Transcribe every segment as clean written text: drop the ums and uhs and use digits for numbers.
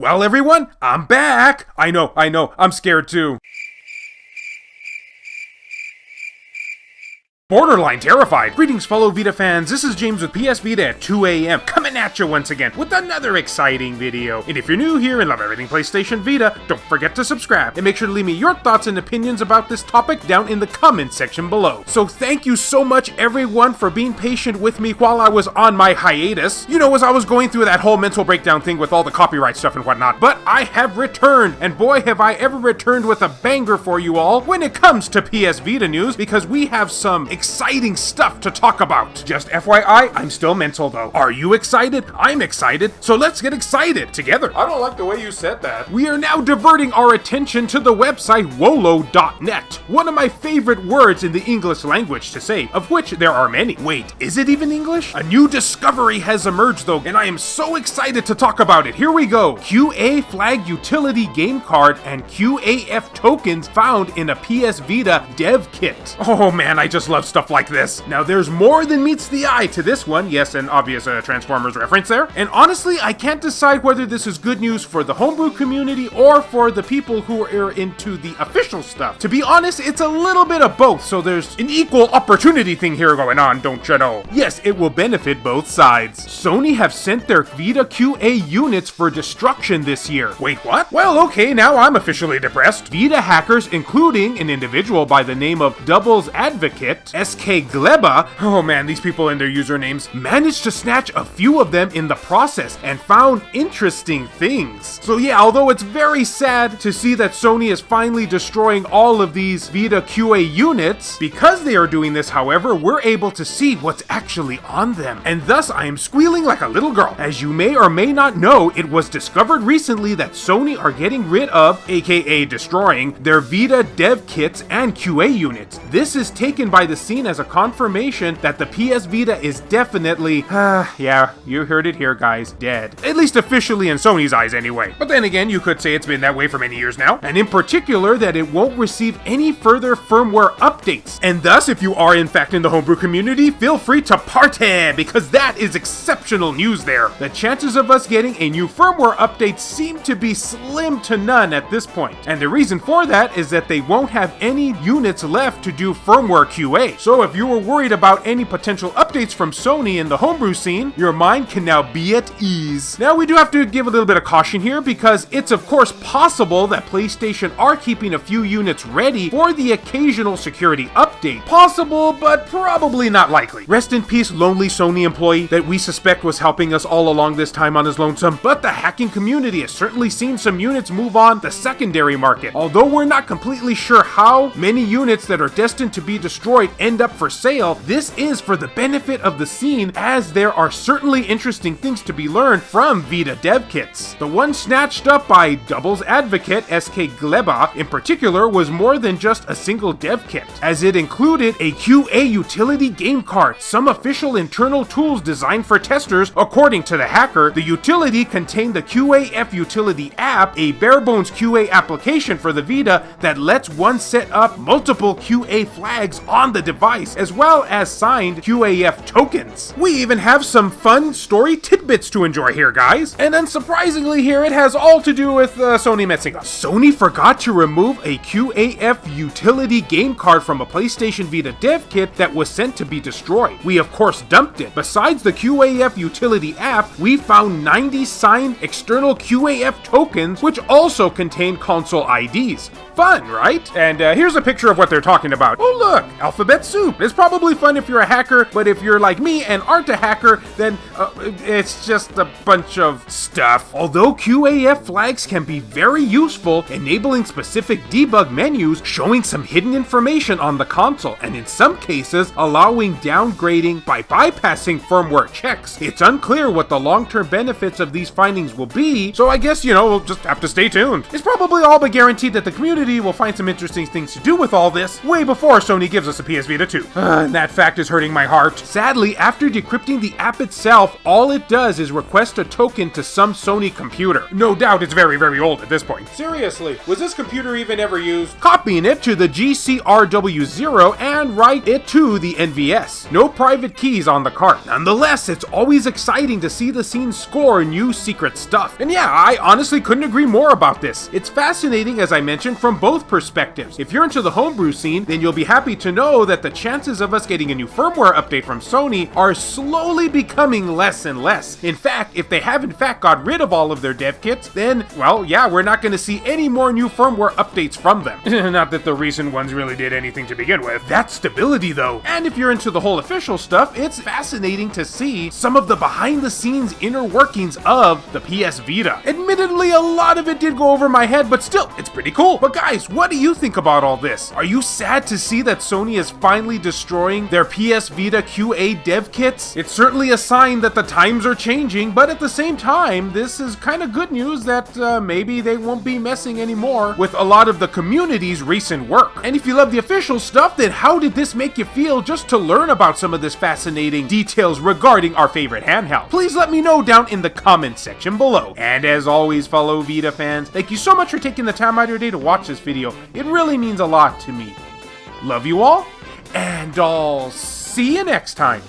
Well, everyone, I'm back! I know, I'm scared too. Borderline terrified. Greetings, fellow Vita fans. This is James with PS Vita at 2 a.m. coming at you once again with another exciting video. And if you're new here and love everything PlayStation Vita, don't forget to subscribe and make sure to leave me your thoughts and opinions about this topic down in the comment section below. So thank you so much, everyone, for being patient with me while I was on my hiatus. You know, as I was going through that whole mental breakdown thing with all the copyright stuff and whatnot. But I have returned, and boy, have I ever returned with a banger for you all when it comes to PS Vita news, because we have some exciting stuff to talk about. Just FYI, I'm still mental though. Are you excited? I'm excited, so let's get excited together. I don't like the way you said that. We are now diverting our attention to the website wolo.net. One of my favorite words in the English language to say, of which there are many. Wait, is it even English? A new discovery has emerged though, and I am so excited to talk about it. Here we go. QA flag utility game card and QAF tokens found in a PS Vita dev kit. Oh man, I just love stuff like this. Now there's more than meets the eye to this one. Yes, an obvious Transformers reference there. And honestly, I can't decide whether this is good news for the homebrew community or for the people who are into the official stuff. To be honest, it's a little bit of both, so there's an equal opportunity thing here going on, don't you know? Yes, it will benefit both sides. Sony have sent their Vita QA units for destruction this year. Wait, what? Well, okay, now I'm officially depressed. Vita hackers, including an individual by the name of Doubles Advocate, SK Gleba, oh man, these people and their usernames, managed to snatch a few of them in the process and found interesting things. So yeah, although it's very sad to see that Sony is finally destroying all of these Vita QA units, because they are doing this, however, we're able to see what's actually on them. And thus, I am squealing like a little girl. As you may or may not know, it was discovered recently that Sony are getting rid of, aka destroying, their Vita dev kits and QA units. This is taken by the scene as a confirmation that the PS Vita is definitely, yeah, you heard it here guys, dead. At least officially in Sony's eyes anyway. But then again, you could say it's been that way for many years now, and in particular that it won't receive any further firmware updates. And thus, if you are in fact in the homebrew community, feel free to party, because that is exceptional news there. The chances of us getting a new firmware update seem to be slim to none at this point. And the reason for that is that they won't have any units left to do firmware QA. So if you were worried about any potential updates from Sony in the homebrew scene, your mind can now be at ease. Now we do have to give a little bit of caution here, because it's of course possible that PlayStation are keeping a few units ready for the occasional security update. Possible, but probably not likely. Rest in peace, lonely Sony employee that we suspect was helping us all along this time on his lonesome. But the hacking community has certainly seen some units move on the secondary market. Although we're not completely sure how many units that are destined to be destroyed end up for sale, this is for the benefit of the scene, as there are certainly interesting things to be learned from Vita dev kits. The one snatched up by Doubles Advocate SK Gleba in particular was more than just a single dev kit, as it included a QA utility game card, some official internal tools designed for testers. According to the hacker, the utility contained the QAF utility app, a barebones QA application for the Vita that lets one set up multiple QA flags on the device, as well as signed QAF tokens. We even have some fun story tidbits to enjoy here, guys. And unsurprisingly here, it has all to do with Sony messing up. Sony forgot to remove a QAF utility game card from a PlayStation Vita dev kit that was sent to be destroyed. We of course dumped it. Besides the QAF utility app, we found 90 signed external QAF tokens, which also contain console IDs. Fun, right? And here's a picture of what they're talking about. Oh look, alphabet soup. It's probably fun if you're a hacker, but if you're like me and aren't a hacker, then it's just a bunch of stuff. Although QAF flags can be very useful, enabling specific debug menus, showing some hidden information on the console, and in some cases allowing downgrading by bypassing firmware checks. It's unclear what the long-term benefits of these findings will be, so I guess, you know, we'll just have to stay tuned. It's probably all but guaranteed that the community will find some interesting things to do with all this way before Sony gives us a PS Vita 2. And that fact is hurting my heart. Sadly, after decrypting the app itself, all it does is request a token to some Sony computer. No doubt it's very, very old at this point. Seriously, was this computer even ever used? Copying it to the GCRW0 and write it to the NVS. No private keys on the cart. Nonetheless, it's always exciting to see the scene score new secret stuff. And yeah, I honestly couldn't agree more about this. It's fascinating, as I mentioned, from both perspectives. If you're into the homebrew scene, then you'll be happy to know that the chances of us getting a new firmware update from Sony are slowly becoming less and less. In fact, if they have in fact got rid of all of their dev kits, then, well, yeah, we're not going to see any more new firmware updates from them. Not that the recent ones really did anything to begin with. That's stability though. And if you're into the whole official stuff, it's fascinating to see some of the behind the scenes inner workings of the PS Vita. Admittedly, a lot of it did go over my head, but still, it's pretty cool. But guys, what do you think about all this? Are you sad to see that Sony is finally destroying their PS Vita QA dev kits? It's certainly a sign that the times are changing, but at the same time, this is kind of good news that maybe they won't be messing anymore with a lot of the community's recent work. And if you love the official stuff, then how did this make you feel just to learn about some of this fascinating details regarding our favorite handheld? Please let me know down in the comment section below. And as always, fellow Vita fans, thank you so much for taking the time out of your day to watch this video. It really means a lot to me. Love you all, and I'll see you next time.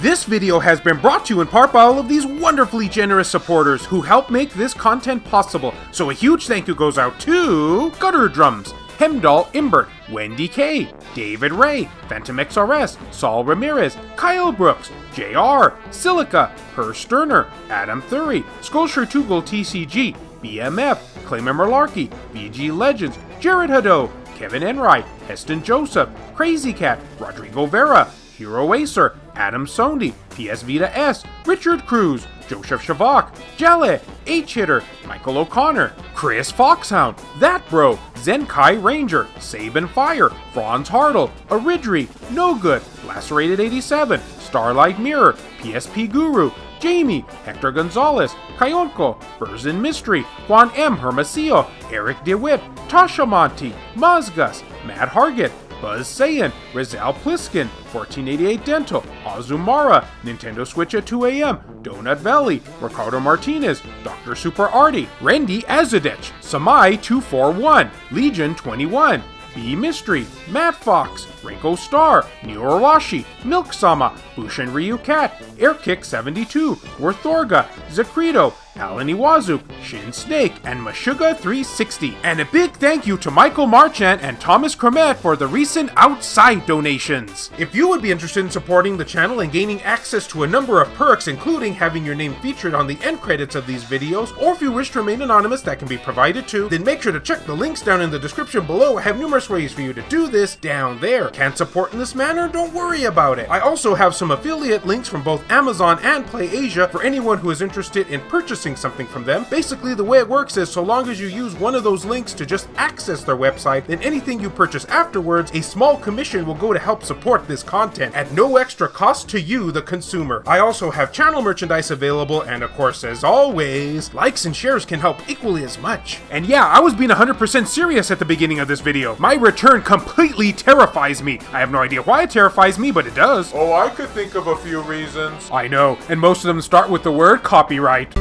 This video has been brought to you in part by all of these wonderfully generous supporters who help make this content possible. So a huge thank you goes out to Gutter Drums, Handheld Imbert, Wendy K, David Ray, Phantom XRS, Saul Ramirez, Kyle Brooks, JR, Silica, Per Sterner, Adam Thury, Sculpture Tugel TCG, BMF, Clayman Merlarkey, VG Legends, Jared Haddo, Kevin Enright, Heston Joseph, Crazy Cat, Rodrigo Vera, Hero Acer, Adam Sondi, PS Vita S, Richard Cruz, Joseph Shavak, Jelle, H-Hitter, Michael O'Connor, Chris Foxhound, That Bro, Zenkai Ranger, Saban Fire, Franz Hartle, Aridri, No Good, Lacerated 87, Starlight Mirror, PSP Guru, Jamie, Hector Gonzalez, Kayonko, Burzin Mystery, Juan M. Hermosillo, Eric DeWitt, Tasha Monty, Mazgus, Matt Hargett, Buzz Saiyan, Rizal Pliskin, 1488 Dental, Azumara, Nintendo Switch at 2 AM, Donut Valley, Ricardo Martinez, Dr. Super Artie, Randy Azadech, Samai 241, Legion 21, B Mystery, Matt Fox, Reiko Star, Niorowashi, Milk Sama, Bushin Ryu Cat, Airkick 72, Worthorga, Zacrito, Alan Iwazuk, Shin Snake, and Meshuga 360. And a big thank you to Michael Marchant and Thomas Cromet for the recent outside donations. If you would be interested in supporting the channel and gaining access to a number of perks, including having your name featured on the end credits of these videos, or if you wish to remain anonymous, that can be provided too, then make sure to check the links down in the description below. I have numerous ways for you to do this down there. Can't support in this manner? Don't worry about it. I also have some affiliate links from both Amazon and PlayAsia for anyone who is interested in purchasing something from them. Basically, the way it works is so long as you use one of those links to just access their website, then anything you purchase afterwards, a small commission will go to help support this content at no extra cost to you, the consumer. I also have channel merchandise available, and of course, as always, likes and shares can help equally as much. And yeah, I was being 100% serious at the beginning of this video. My return completely terrifies me. I have no idea why it terrifies me, but it does. Oh, I could think of a few reasons. I know, and most of them start with the word copyright.